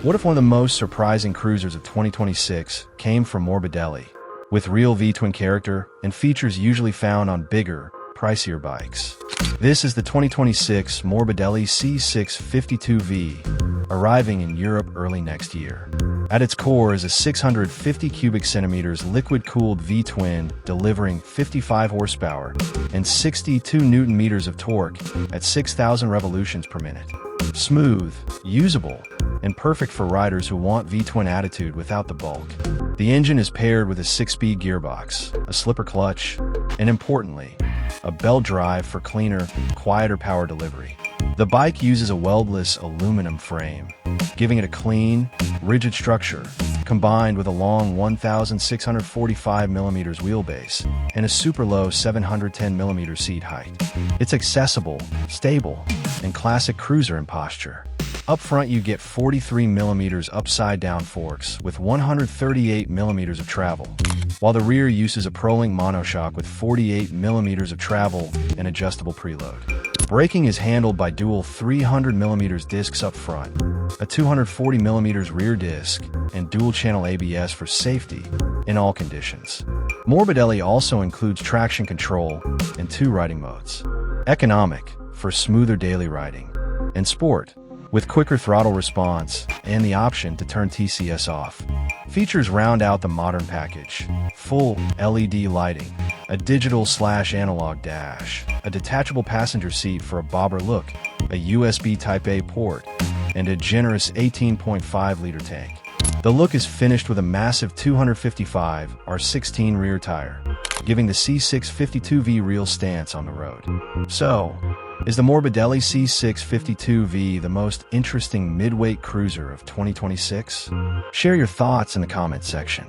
What if one of the most surprising cruisers of 2026 came from Morbidelli, with real V-twin character and features usually found on bigger, pricier bikes? This is the 2026 Morbidelli C652V, arriving in Europe early next year. At its core is a 650 cubic centimeters liquid-cooled V-twin delivering 55 horsepower and 62 Newton meters of torque at 6,000 revolutions per minute. Smooth, usable, and perfect for riders who want V-twin attitude without the bulk. The engine is paired with a 6-speed gearbox, a slipper clutch, and importantly, a belt drive for cleaner, quieter power delivery. The bike uses a weldless aluminum frame, giving it a clean, rigid structure, combined with a long 1,645mm wheelbase and a super low 710mm seat height. It's accessible, stable, and classic cruiser in posture. Up front you get 43mm upside-down forks with 138mm of travel, while the rear uses a Prolink monoshock with 48mm of travel and adjustable preload. Braking is handled by dual 300mm discs up front, a 240mm rear disc, and dual-channel ABS for safety in all conditions. Morbidelli also includes traction control and 2 riding modes: economic, for smoother daily riding, and sport, with quicker throttle response and the option to turn TCS off. Features round out the modern package: full LED lighting, a digital/analog dash, a detachable passenger seat for a bobber look, a USB Type-A port, and a generous 18.5-liter tank. The look is finished with a massive 255R16 rear tire, giving the C652V real stance on the road. So, is the Morbidelli C652V the most interesting midweight cruiser of 2026? Share your thoughts in the comments section.